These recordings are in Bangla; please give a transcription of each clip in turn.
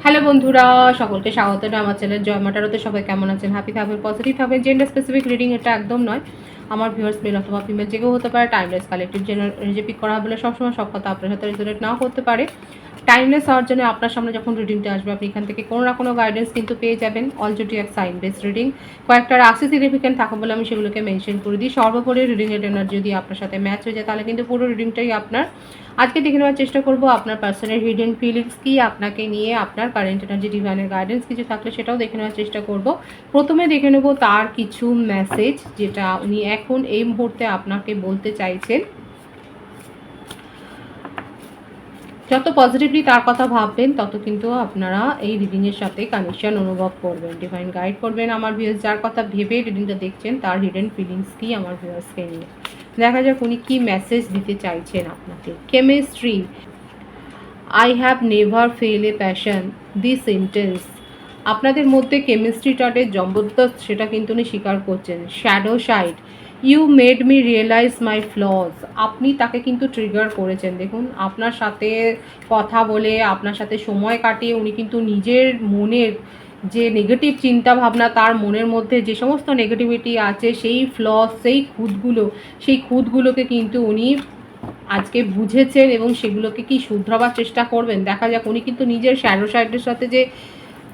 হ্যালো বন্ধুরা, সকলকে স্বাগত আমার চ্যানেল জয় মাটারতে। সবাই কেমন আছেন? হ্যাপি থাকবেন, পজিটিভ থাকবেন। জেন্ডার স্পেসিফিক রিডিং এটা একদম নয়। আমার ভিউয়ার্স মেল অথবা ফিমেল যে কেউ হতে পারে। টাইমলেস কালেক্টিভ জেনারেল পিক করা বলে সবসময় সব কথা আপনার সাথে রিজনেট নাও করতে পারে। টাইমলেস হওয়ার জন্য আপনার সামনে যখন রিডিংটা আসবে আপনি এখান থেকে কোনো না কোনো গাইডেন্স কিন্তু পেয়ে যাবেন। All zodiac sign based reading কয়েকটা রাশি সিগনিফিকেন্ট থাকে বলে আমি সেগুলোকে মেনশন করে দিই। সর্বোপরি রিডিংয়ের এনার্জি যদি আপনার সাথে ম্যাচ হয়ে যায় তাহলে কিন্তু পুরো রিডিংটাই আপনার। আজকে দেখে নেওয়ার চেষ্টা করব আপনার পার্সোনাল হিডেন ফিলিংস কি, আপনাকে নিয়ে আপনার কারেন্ট এনার্জি ডিভাইনের গাইডেন্স কিছু থাকলে সেটাও দেখে নেওয়ার চেষ্টা করব। প্রথমে দেখে নেব তার কিছু মেসেজ যেটা উনি এখন এই মুহূর্তে আপনাকে বলতে চাইছেন। যত পজিটিভলি তার কথা ভাববেন তত কিন্তু আপনারা এই রিডিংয়ের সাথে কানেকশন অনুভব করবেন, ডিভাইন গাইড করবেন। আমার ভিউয়ার্স যার কথা ভেবে রিডিংটা দেখছেন তার হিডেন ফিলিংস কি আমার ভিউয়ার্সকে নিয়ে, দেখা যাক উনি কী মেসেজ দিতে চাইছেন আপনাকে। Chemistry, I have never felt a passion this intense. আপনাদের মধ্যে কেমিস্ট্রিটাতে জবরদস্ত সেটা কিন্তু উনি স্বীকার করছেন। Shadow side, you made me realize my flaws. আপনি তাকে কিন্তু ট্রিগার করেছেন। দেখুন আপনার সাথে কথা বলে আপনার সাথে সময় কাটিয়ে উনি কিন্তু নিজের মনের যে নেগেটিভ চিন্তা ভাবনা, তার মনের মধ্যে যে সমস্ত নেগেটিভিটি আছে সেই ফ্লস, সেই খুঁতগুলোকে কিন্তু উনি আজকে বুঝেছেন এবং সেগুলোকে কি শুধরাবার চেষ্টা করবেন। দেখা যাক উনি কিন্তু নিজের শ্যাডো সাইডের সাথে যে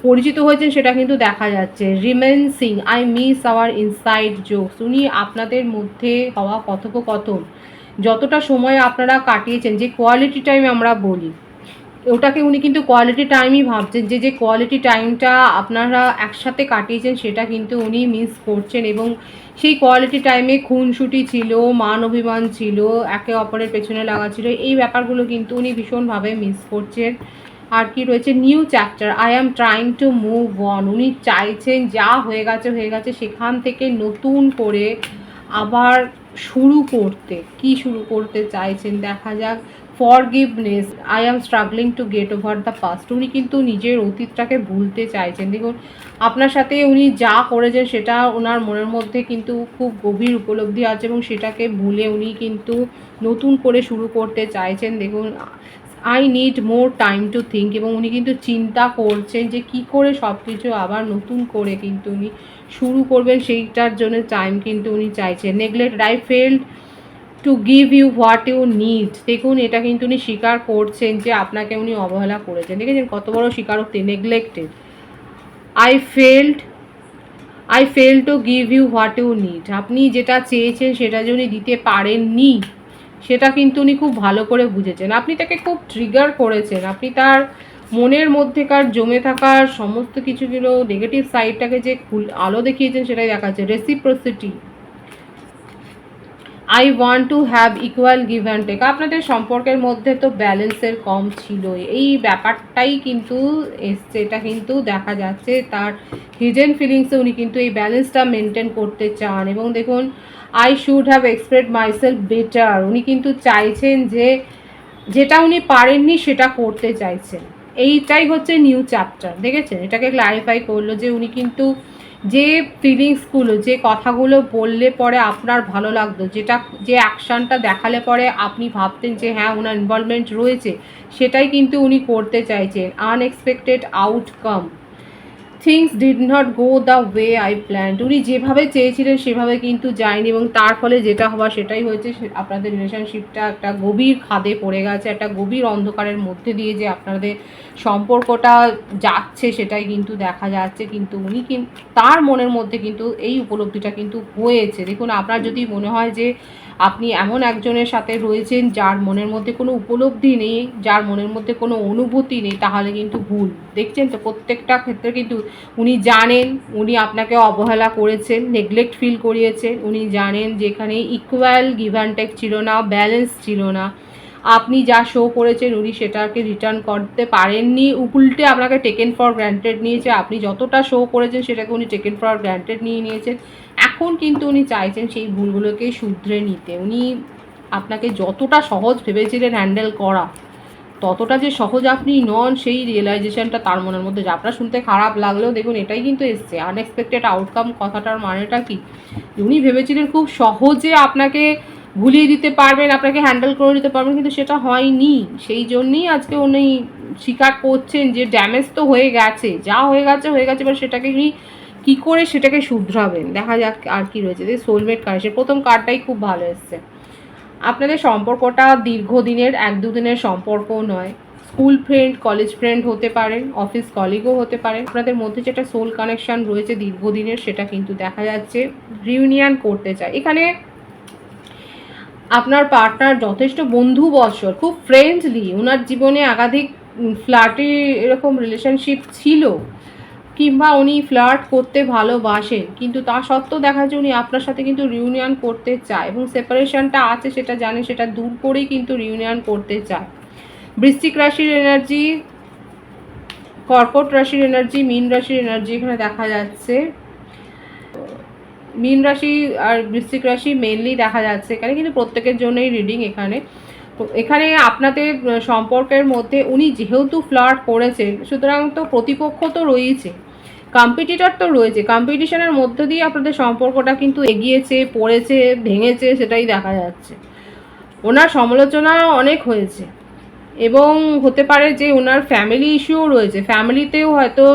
পরিচিত হয়েছেন সেটা কিন্তু দেখা যাচ্ছে। রিমেন্সিং, I miss our inside jokes. উনি আপনাদের মধ্যে হওয়া কথোপকথন, যতটা সময় আপনারা কাটিয়েছেন, যে কোয়ালিটি টাইম আমরা বলি, ওটাকে উনি কিন্তু কোয়ালিটি টাইমই ভাবছেন। যে কোয়ালিটি টাইমটা আপনারা একসাথে কাটিয়েছেন সেটা কিন্তু উনি মিস করছেন এবং সেই কোয়ালিটি টাইমে খুনসুটি ছিল, মান অভিমান ছিল, একে অপরের পেছনে লাগা ছিল, এই ব্যাপারগুলো কিন্তু উনি ভীষণভাবে মিস করছেন। আর কি রয়েছে, new chapter, I am trying to move on. উনি চাইছেন যা হয়ে গেছে সেখান থেকে নতুন করে আবার শুরু করতে। কি শুরু করতে চাইছেন দেখা যাক। Forgiveness, I am struggling to get over the past. উনি কিন্তু নিজের অতীতটাকে ভুলতে চাইছেন। দেখুন আপনার সাথে উনি যা করেছেন সেটা ওনার মনের মধ্যে কিন্তু খুব গভীর উপলব্ধি আছে এবং সেটাকে ভুলে উনি কিন্তু নতুন করে শুরু করতে চাইছেন। দেখুন I need more time to think, এবং উনি কিন্তু চিন্তা করছেন যে কি করে সব কিছু আবার নতুন করে কিন্তু উনি শুরু করবেন, সেইটার জন্য টাইম কিন্তু উনি চাইছেন। Neglect, I failed to give you what you need. দেখুন এটা কিন্তু উনি স্বীকার করছেন যে আপনাকে উনি অবহেলা করেছেন। দেখেছেন কত বড় স্বীকারোক্তি, neglected. I fail to give you what you need. আপনি যেটা চেয়েছেন সেটা যে উনি দিতে পারেননি সেটা কিন্তু উনি খুব ভালো করে বুঝেছেন। আপনি তাকে খুব ট্রিগার করেছেন, আপনি তার মনের মধ্যেকার জমে থাকার সমস্ত কিছুগুলো নেগেটিভ সাইডটাকে যে আলো দেখিয়েছেন সেটাই দেখাচ্ছে। Reciprocity, I want to have equal give and take. আপনাদের সম্পর্কের মধ্যে তো ব্যালেন্সের কম ছিল, এই ব্যাপারটাই কিন্তু এসছে। এটা কিন্তু দেখা যাচ্ছে তার হিডেন ফিলিংসে উনি কিন্তু এই ব্যালেন্সটা মেনটেন করতে চান। এবং দেখুন I should have express myself better. উনি কিন্তু চাইছেন যে যেটা উনি পারেননি সেটা করতে চাইছেন। এইটাই হচ্ছে নিউ চ্যাপ্টার। দেখেছেন এটাকে ক্লারিফাই করলো যে উনি কিন্তু যে ফিলিংসগুলো, যে কথাগুলো বললে পরে আপনার ভালো লাগতো, যে অ্যাকশানটা দেখালে পরে আপনি ভাবতেন যে হ্যাঁ ওনার ইনভলভমেন্ট রয়েছে, সেটাই কিন্তু উনি করতে চাইছেন। Unexpected outcome, things did not go the way I planned. উনি যেভাবে চেয়েছিলেন সেভাবে কিন্তু যায়নি এবং তার ফলে যেটা হওয়া সেটাই হয়েছে। আপনাদের রিলেশনশিপটা একটা গভীর খাদে পড়ে গেছে, একটা গভীর অন্ধকারের মধ্যে দিয়ে যে আপনাদের সম্পর্কটা যাচ্ছে সেটাই কিন্তু দেখা যাচ্ছে। কিন্তু উনি কিন্তু তার মনের মধ্যে কিন্তু এই উপলব্ধিটা কিন্তু হয়েছে। দেখুন আপনার যদি মনে হয় যে আপনি এমন একজনের সাথে রয়েছেন যার মনের মধ্যে কোনো উপলব্ধি নেই, যার মনের মধ্যে কোনো অনুভূতি নেই, তাহলে কিন্তু ভুল। দেখছেন তো প্রত্যেকটা ক্ষেত্রে কিন্তু উনি জানেন উনি আপনাকে অবহেলা করেছেন, নেগলেক্ট ফিল করিয়েছেন। উনি জানেন যেখানে ইকুয়াল গিভ অ্যান্ড টেক ছিল না, ব্যালেন্স ছিল না। আপনি যা শো করেছেন উনি সেটাকে রিটার্ন করতে পারেননি, উল্টে আপনাকে টেকেন ফর গ্র্যান্টেড নিয়েছে। আপনি যতটা শো করেছেন সেটাকে উনি টেকেন ফর গ্র্যান্টেড নিয়ে নিয়েছেন। এখন কিন্তু উনি চাইছেন সেই ভুলগুলোকে শুধরে নিতে। উনি আপনাকে যতটা সহজ ভেবেছিলেন হ্যান্ডেল করা, ততটা যে সহজ আপনি নন সেই রিয়েলাইজেশনটা তার মনের মধ্যে, যা আপনার শুনতে খারাপ লাগলেও দেখুন এটাই কিন্তু এসছে। আনএক্সপেক্টেড আউটকাম কথাটার মানেটা কি, উনি ভেবেছিলেন খুব সহজে আপনাকে ভুলিয়ে দিতে পারবেন, আপনাকে হ্যান্ডেল করে নিতে পারবেন, কিন্তু সেটা হয়নি। সেই জন্যই আজকে উনি স্বীকার করছেন যে ড্যামেজ তো হয়ে গেছে, যা হয়ে গেছে হয়ে গেছে, এবার সেটাকে উনি কী করে সেটাকে শুধরাবেন। দেখা যাক আর কি রয়েছে। যে সোলমেট কার্ড, প্রথম কার্ডটাই খুব ভালো এসছে। আপনাদের সম্পর্কটা দীর্ঘদিনের, 1-2 দিনের সম্পর্ক নয়। স্কুল ফ্রেন্ড, কলেজ ফ্রেন্ড হতে পারেন, অফিস কলিগও হতে পারেন। আপনাদের মধ্যে যেটা সোল কানেকশান রয়েছে দীর্ঘদিনের, সেটা কিন্তু দেখা যাচ্ছে রিউনিয়ন করতে চায়। এখানে আপনার পার্টনার যথেষ্ট বন্ধুবৎসল, খুব ফ্রেন্ডলি, ওনার জীবনে একাধিক ফ্ল্যাটে এরকম রিলেশনশিপ ছিল, কিংবা উনি ফ্লার্ট করতে ভালোবাসেন, কিন্তু তা সত্ত্বেও দেখা যায় উনি আপনার সাথে কিন্তু রিউনিয়ন করতে চায়, এবং সেপারেশনটা আছে সেটা জানে, সেটা দূর করেই কিন্তু রিউনিয়ন করতে চায়। বৃশ্চিক রাশির এনার্জি, কর্কট রাশির এনার্জি, মীন রাশির এনার্জি এখানে দেখা যাচ্ছে। মীন রাশি আর বৃশ্চিক রাশি মেনলি দেখা যাচ্ছে এখানে, কিন্তু প্রত্যেকের জন্যই রিডিং এখানে। এখানে আপনাদের সম্পর্কের মধ্যে উনি যেহেতু ফ্লার্ট করেছেন, সুতরাং তো প্রতিপক্ষ তো রয়েছে, কম্পিটিটর তো রয়েছে। কম্পিটিশনের মধ্যে দিয়ে আপনাদের সম্পর্কটা কিন্তু এগিয়েছে, পড়েছে, ভেঙেছে, সেটাই দেখা যাচ্ছে। ওনার সমালোচনা অনেক হয়েছে, এবং হতে পারে যে ওনার ফ্যামিলি ইস্যুও রয়েছে, ফ্যামিলিতেও হয়তো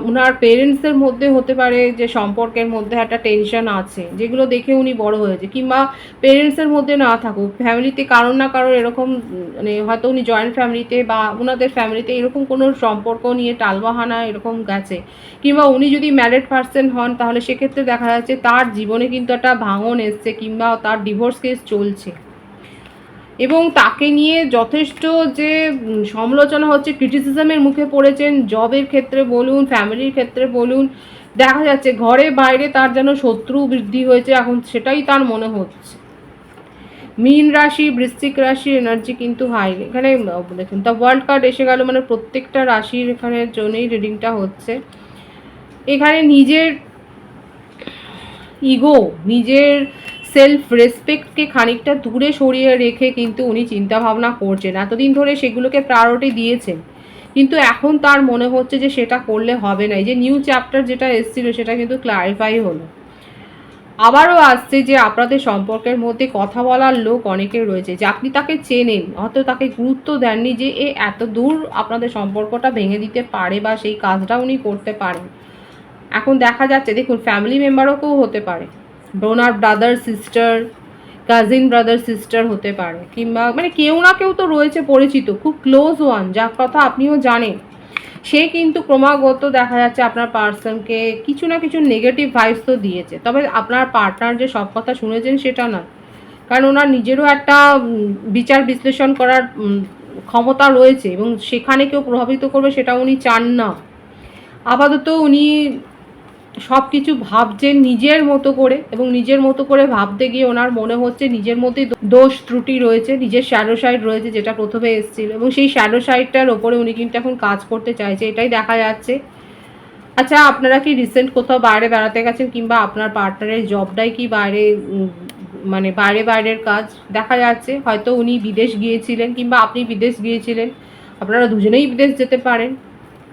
ওনার পেরেন্টসদের মধ্যে হতে পারে যে সম্পর্কের মধ্যে একটা টেনশন আছে, যেগুলো দেখে উনি বড় হয়েছে, কিংবা পেরেন্টসের মধ্যে না থাকুক, ফ্যামিলিতে কারোর না কারোর এরকম, মানে হয়তো উনি জয়েন্ট ফ্যামিলিতে বা ওনাদের ফ্যামিলিতে এরকম কোনো সম্পর্ক নিয়ে টালবাহানা এরকম গেছে, কিংবা উনি যদি ম্যারিড পার্সন হন তাহলে সেক্ষেত্রে দেখা যাচ্ছে তার জীবনে কিন্তু একটা ভাঙন এসছে, কিংবা তার ডিভোর্স কেস চলছে, এবং তাকে নিয়ে যথেষ্ট যে সমালোচনা হচ্ছে, ক্রিটিসিজমের মুখে পড়েছেন, জবের ক্ষেত্রে বলুন, ফ্যামিলির ক্ষেত্রে বলুন, দেখা যাচ্ছে ঘরে বাইরে তার যেন শত্রু বৃদ্ধি হয়েছে, এখন সেটাই তার মনে হচ্ছে। মীন রাশি, বৃশ্চিক রাশির এনার্জি কিন্তু হাই এখানে। দেখুন দ্য ওয়ার্ল্ড কার্ড এসে গেল, মানে প্রত্যেকটা রাশির এখানে জন্যই রিডিংটা হচ্ছে। এখানে নিজের ইগো, নিজের সেলফ রেসপেক্টকে খানিকটা দূরে সরিয়ে রেখে কিন্তু উনি চিন্তাভাবনা করছেন। এতদিন ধরে সেগুলোকে প্রায়োরিটি দিয়েছেন, কিন্তু এখন তার মনে হচ্ছে যে সেটা করলে হবে না। এই যে নিউ চ্যাপ্টার যেটা এসেছিলো সেটা কিন্তু ক্লারিফাই হলো। আবারও আসছে যে আপনাদের সম্পর্কের মধ্যে কথা বলার লোক অনেকের রয়েছে, যে আপনি তাকে চেনেন, হয়তো তাকে গুরুত্ব দেননি যে এ এত দূর আপনাদের সম্পর্কটা ভেঙে দিতে পারে, বা সেই কাজটা উনি করতে পারেন। এখন দেখা যাচ্ছে, দেখুন ফ্যামিলি মেম্বারও কেউ হতে পারে, ওনার brother sister, cousin brother sister হতে পারে, কিংবা মানে কেউ না কেউ তো রয়েছে পরিচিত, খুব ক্লোজ ওয়ান, যার কথা আপনিও জানেন, সে কিন্তু ক্রমাগত দেখা যাচ্ছে আপনার পার্সনকে কিছু না কিছু নেগেটিভ ভাইবস তো দিয়েছে। তবে আপনার পার্টনার যে সব কথা শুনেছেন সেটা না, কারণ ওনার নিজেরও একটা বিচার বিশ্লেষণ করার ক্ষমতা রয়েছে, এবং সেখানে কেউ প্রভাবিত করবে সেটা উনি চান না। আপাতত উনি সব কিছু ভাবছেন নিজের মতো করে, এবং নিজের মতো করে ভাবতে গিয়ে ওনার মনে হচ্ছে নিজের মধ্যে দোষ ত্রুটি রয়েছে, নিজের শ্যাডো সাইড রয়েছে, যেটা প্রথমে এসেছিল, এবং সেই শ্যাডো সাইডটার ওপরে উনি কিন্তু এখন কাজ করতে চাইছে, এটাই দেখা যাচ্ছে। আচ্ছা, আপনারা কি রিসেন্ট কোথাও বাইরে বেড়াতে গেছেন, কিংবা আপনার পার্টনারের জবটাই কি বাইরে, মানে বাইরের কাজ দেখা যাচ্ছে, হয়তো উনি বিদেশ গিয়েছিলেন, কিংবা আপনি বিদেশ গিয়েছিলেন, আপনারা দুজনেই বিদেশ যেতে পারেন,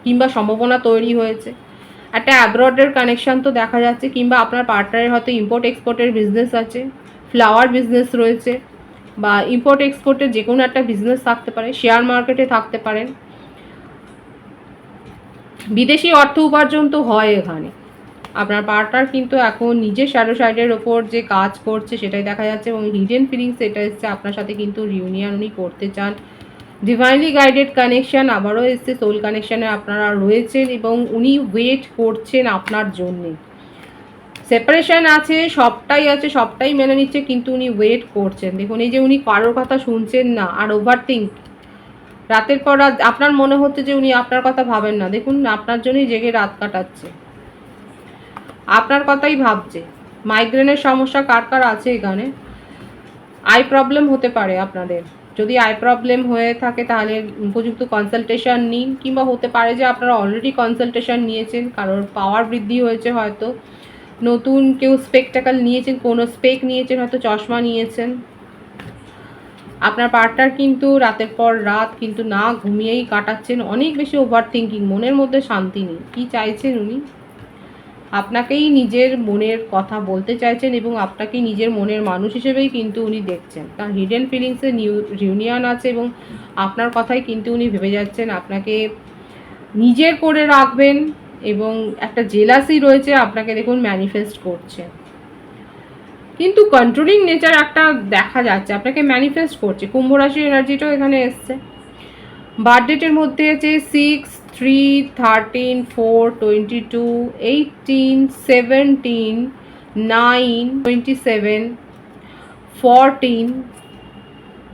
কিংবা সম্ভাবনা তৈরি হয়েছে। একটা অ্যাব্রডের কানেকশান তো দেখা যাচ্ছে, কিংবা আপনার পার্টনারের হয়তো ইম্পোর্ট এক্সপোর্টের বিজনেস আছে, ফ্লাওয়ার বিজনেস রয়েছে, বা ইম্পোর্ট এক্সপোর্টের যে কোনো একটা বিজনেস থাকতে পারে, শেয়ার মার্কেটে থাকতে পারেন। বিদেশি অর্থ উপার্জন তো হয় এখানে। আপনার পার্টনার কিন্তু এখন নিজের শ্যাডো সাইডের ওপর যে কাজ করছে সেটাই দেখা যাচ্ছে, এবং হিডেন ফিলিংস এটা এসছে, আপনার সাথে কিন্তু রিউনিয়ন উনি করতে চান। ডিভাইনলি গাইডেড কানেকশান আবারও এসছে, সোল কানেকশানে আপনারা রয়েছেন, এবং উনি ওয়েট করছেন আপনার জন্যে। সেপারেশন আছে, সবটাই আছে, সবটাই মেনে নিচ্ছে, কিন্তু উনি ওয়েট করছেন। দেখুন এই যে উনি কারোর কথা শুনছেন না, আর ওভার থিঙ্ক, রাতের পর রাত আপনার মনে হচ্ছে যে উনি আপনার কথা ভাবেন না। দেখুন আপনার জন্যই জেগে রাত কাটাচ্ছে, আপনার কথাই ভাবছে। মাইগ্রেনের সমস্যা কার কার আছে এখানে? আই প্রবলেম হতে পারে আপনাদের, যদি আই প্রবলেম হয়ে থাকে তাহলে উপযুক্ত কনসালটেশন নিন, কিংবা হতে পারে যে আপনারা অলরেডি কনসালটেশন নিয়েছেন, কারোর পাওয়ার বৃদ্ধি হয়েছে, হয়তো নতুন কেউ স্পেকটাকেল নিয়েছেন, কোনো স্পেক নিয়েছেন, হয়তো চশমা নিয়েছেন। আপনার পার্টনার কিন্তু রাতের পর রাত কিন্তু না ঘুমিয়েই কাটাচ্ছেন, অনেক বেশি ওভার থিঙ্কিং, মনের মধ্যে শান্তি নেই। কী চাইছেন উনি? আপনাকেই নিজের মনের কথা বলতে চাইছেন এবং আপনাকেই নিজের মনের মানুষ হিসেবেই কিন্তু উনি দেখছেন। তার হিডেন ফিলিংসে রিউনিয়ন আছে এবং আপনার কথাই কিন্তু উনি ভেবে যাচ্ছেন, আপনাকে নিজের করে রাখবেন এবং একটা জেলাসি রয়েছে, আপনাকে দেখুন ম্যানিফেস্ট করছে। কিন্তু কন্ট্রোলিং নেচার একটা দেখা যাচ্ছে, আপনাকে ম্যানিফেস্ট করছে। কুম্ভ রাশির এনার্জিটাও এখানে এসছে। বার্থডেটের মধ্যে আছে 6, 3, 13, 4, 22, 18, 17, 9, 27, 14,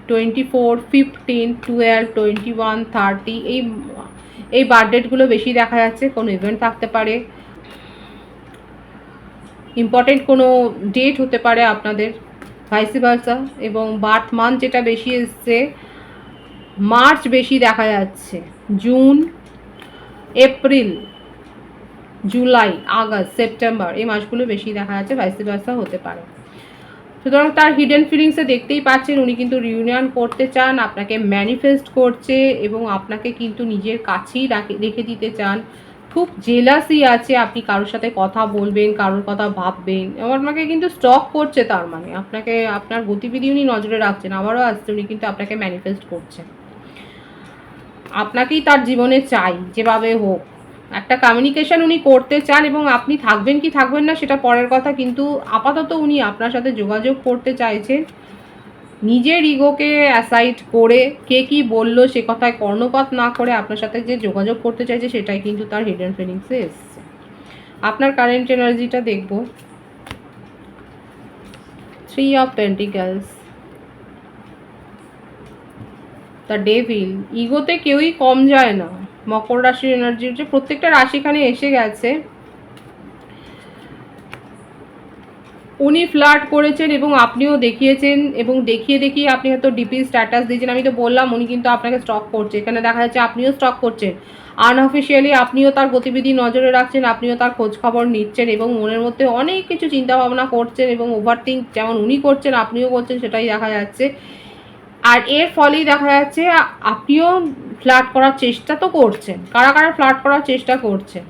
24, 15, 12, 21, 30 এই বার্থডেটগুলো বেশি দেখা যাচ্ছে। কোনো ইভেন্ট থাকতে পারে, ইম্পর্টেন্ট কোনো ডেট হতে পারে আপনাদের, ভাইস ভার্সা। এবং বার্থ মান্থ যেটা বেশি এসছে, মার্চ বেশি দেখা যাচ্ছে, June, April, July, August, September এই মাসগুলো বেশি দেখা যাচ্ছে, ভাইস ভার্সা হতে পারে। সুতরাং তার হিডেন ফিলিংসে দেখতেই পাচ্ছেন উনি কিন্তু রিউনিয়ন করতে চান, আপনাকে ম্যানিফেস্ট করছে এবং আপনাকে কিন্তু নিজের কাছেই রেখে দিতে চান। খুব জেলাসি আছে, আপনি কারোর সাথে কথা বলবেন, কারোর কথা ভাববেন, আপনাকে কিন্তু স্টক করছে। তার মানে আপনাকে, আপনার গতিবিধি উনি নজরে রাখছেন। আবারও আসছে, উনি কিন্তু আপনাকে ম্যানিফেস্ট করছেন, আপনাকেই তার জীবনে চাই যেভাবে হোক। একটা কমিউনিকেশন উনি করতে চান এবং আপনি থাকবেন কি থাকবেন না সেটা পরের কথা, কিন্তু আপাতত উনি আপনার সাথে যোগাযোগ করতে চাইছেন। নিজের ইগোকে অ্যাসাইড করে, কে কি বললো সে কথায় কর্ণপাত না করে আপনার সাথে যে যোগাযোগ করতে চাইছে সেটাই কিন্তু তার হিডেন ফিলিংসে এসছে। আপনার কারেন্ট এনার্জিটা দেখব। 3 অফ পেন্টিকলস, দ্য ডেভিল। ইগোতে কেউই কম যায় না। মকর রাশির এনার্জি হচ্ছে, প্রত্যেকটা রাশি এখানে এসে গেছে। উনি ফ্লার্ট করেছেন এবং আপনিও দেখিয়েছেন এবং দেখিয়ে আপনি হয়তো ডিপি স্ট্যাটাস দিয়েছেন। আমি তো বললাম উনি কিন্তু আপনাকে স্টক করছে। এখানে দেখা যাচ্ছে আপনিও স্টক করছেন। আনঅফিসিয়ালি আপনিও তার গতিবিধি নজরে রাখছেন, আপনিও তার খোঁজ খবর নিচ্ছেন এবং মনের মধ্যে অনেক কিছু চিন্তা ভাবনা করছেন এবং ওভারথিঙ্ক যেমন উনি করছেন আপনিও করছেন, সেটাই দেখা যাচ্ছে। আর এর ফলেই দেখা যাচ্ছে আপনিও ফ্লার্ট করার চেষ্টা তো করছেন। কারা কারা ফ্লার্ট করার চেষ্টা করছেন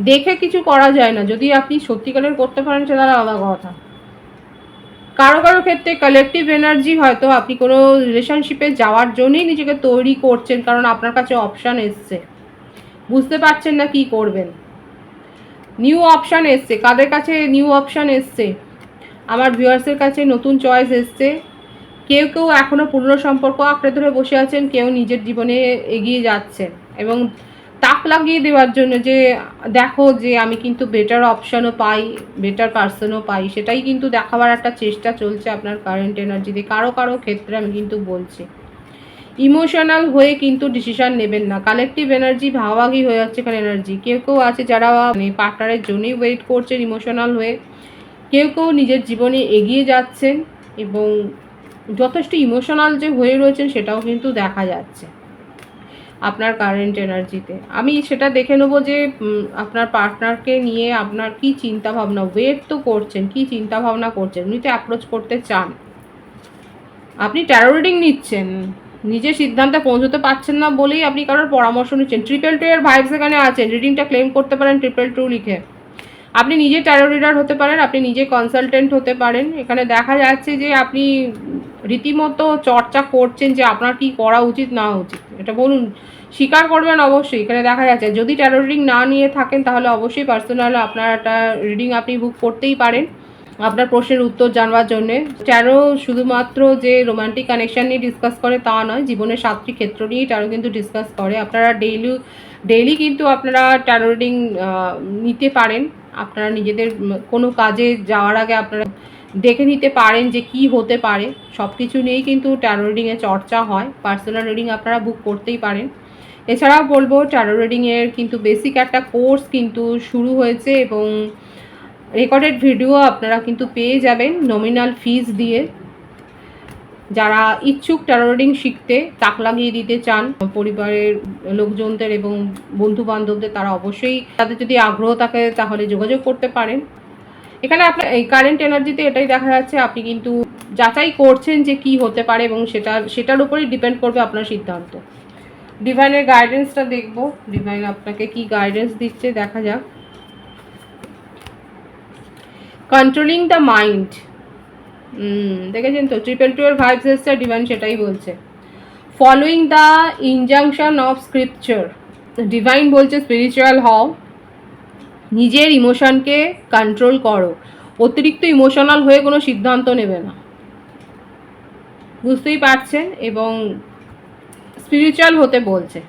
দেখে কিছু করা যায় না, যদি আপনি সত্যিকারের করতে পারেন সেটা আলাদা কথা। কারো কারো ক্ষেত্রে কালেকটিভ এনার্জি, হয়তো আপনি কোনো রিলেশনশিপে যাওয়ার জন্যই নিজেকে তৈরি করছেন, কারণ আপনার কাছে অপশান এসছে, বুঝতে পারছেন না কি করবেন। নিউ অপশান এসছে, কাদের কাছে নিউ অপশান এসছে? আমার ভিউয়ার্সের কাছে নতুন চয়েস এসছে। কেউ কেউ এখনও পুরনো সম্পর্ক আঁকড়ে ধরে বসে আছেন, কেউ নিজের জীবনে এগিয়ে যাচ্ছেন এবং তাক লাগিয়ে দেওয়ার জন্য যে দেখো যে আমি কিন্তু বেটার অপশানও পাই, বেটার পার্সনও পাই, সেটাই কিন্তু দেখাবার একটা চেষ্টা চলছে আপনার কারেন্ট এনার্জিতে। কারো কারো ক্ষেত্রে আমি কিন্তু বলছি ইমোশনাল হয়ে কিন্তু ডিসিশন নেবেন না। কালেকটিভ এনার্জি ভাগাভাগি হয়ে যাচ্ছে এখানে এনার্জি। কেউ কেউ আছে যারা মানে পার্টনারের জন্যই ওয়েট করছেন ইমোশনাল হয়ে, কেউ কেউ নিজের জীবনে এগিয়ে যাচ্ছেন এবং যথেষ্ট ইমোশনাল যে হয়ে রয়েছেন সেটাও কিন্তু দেখা যাচ্ছে আপনার কারেন্ট এনার্জিতে। আমি সেটা দেখে নেবো যে আপনার পার্টনারকে নিয়ে আপনার কি চিন্তা ভাবনা, ওয়েট তো করছেন, কি চিন্তা ভাবনা করছেন। উনি তো অ্যাপ্রোচ করতে চান, আপনি ট্যারো রিডিং নিচ্ছেন, নিজের সিদ্ধান্তে পৌঁছতে পারছেন না বলেই আপনি কারোর পরামর্শ নিচ্ছেন। 222 এর ভাইবস এখানে আছেন, রিডিংটা ক্লেম করতে পারেন 222 লিখে। আপনি নিজে ট্যারো রিডার হতে পারেন, আপনি নিজে কনসালটেন্ট হতে পারেন। এখানে দেখা যাচ্ছে যে আপনি রীতিমতো চর্চা করছেন যে আপনার কি করা উচিত না উচিত, এটা বলুন, স্বীকার করবেন অবশ্যই। এখানে দেখা যাচ্ছে যদি ট্যারো রিডিং না নিয়ে থাকেন তাহলে অবশ্যই পার্সোনাল আপনার একটা রিডিং আপনি বুক করতেই পারেন আপনার প্রশ্নের উত্তর জানবার জন্যে। ট্যারো শুধুমাত্র যে রোমান্টিক কানেকশান নিয়ে ডিসকাস করে তা নয়, জীবনের 7টি ক্ষেত্র নিয়েই ট্যারো কিন্তু ডিসকাস করে। আপনারা ডেইলি কিন্তু আপনারা ট্যারো রিডিং নিতে পারেন। আপনারা নিজেদের কোনো কাজে যাওয়ার আগে আপনারা দেখে নিতে পারেন যে কি হতে পারে। সব কিছু নিয়েই কিন্তু ট্যারো রিডিংয়ে চর্চা হয়। পার্সোনাল রিডিং আপনারা বুক করতেই পারেন। এছাড়াও বলবো ট্যারো রিডিংয়ের কিন্তু বেসিক একটা কোর্স কিন্তু শুরু হয়েছে এবং রেকর্ডেড ভিডিও আপনারা কিন্তু পেয়ে যাবেন নমিনাল ফিস দিয়ে। যারা ইচ্ছুক ট্যারো রিডিং শিখতে, তাক লাগিয়ে দিতে চান পরিবারের লোকজনদের এবং বন্ধু বান্ধবদের, তারা অবশ্যই, তাদের যদি আগ্রহ থাকে তাহলে যোগাযোগ করতে পারেন। এখানে আপনার এই কারেন্ট এনার্জিতে এটাই দেখা যাচ্ছে, আপনি কিন্তু যাচাই করছেন যে কি হতে পারে এবং সেটার উপরেই ডিপেন্ড করবে আপনার সিদ্ধান্ত। ডিভাইনের গাইডেন্সটা দেখব, ডিভাইন আপনাকে কি গাইডেন্স দিচ্ছে দেখা যাক। কন্ট্রোলিং দ্য মাইন্ড, দেখেছেন তো, 222 ভাইবস এসছে, ডিভাইন সেটাই বলছে। Following the injunction of scripture, divine বলছে স্পিরিচুয়াল হও, নিজের ইমোশনকে কন্ট্রোল করো, অতিরিক্ত ইমোশনাল হয়ে কোনো সিদ্ধান্ত নেবে না, বুঝতেই পারছেন। এবং স্পিরিচুয়াল হতে বলছে।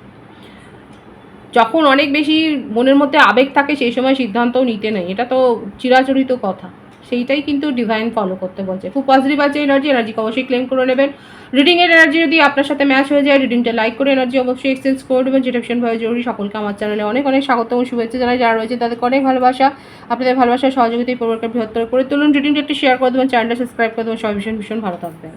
যখন অনেক বেশি মনের মধ্যে আবেগ থাকে সেই সময় সিদ্ধান্তও নিতে নেই, এটা তো চিরাচরিত কথা, সেইটাই কিন্তু ডিভাইন ফলো করতে বলছে। খুব পজিটিভ আছে এনার্জিকে অবশ্যই ক্লেম করে নেবেন। রিডিংয়ের এনার্জি যদি আপনার সাথে ম্যাচ হয়ে যায়, রিডিংটা লাইক করে এনার্জি অবশ্যই এক্সচেঞ্জ করে দেবেন, যেটা ভীষণভাবে জরুরি। সকলকে আমার চ্যানেলে অনেক অনেক স্বাগত এবং শুভেচ্ছা জানাই। যারা রয়েছে তাদেরকে অনেক ভালোবাসা, আপনাদের ভালোবাসার সহযোগিতায় পরিবারকে বৃহত্তর করে তুলুন। রিডিংটা একটু শেয়ার করে দেবেন, চ্যানেলটা সাবস্ক্রাইব করে দেবেন। সবাই ভীষণ ভীষণ ভালো থাকবেন।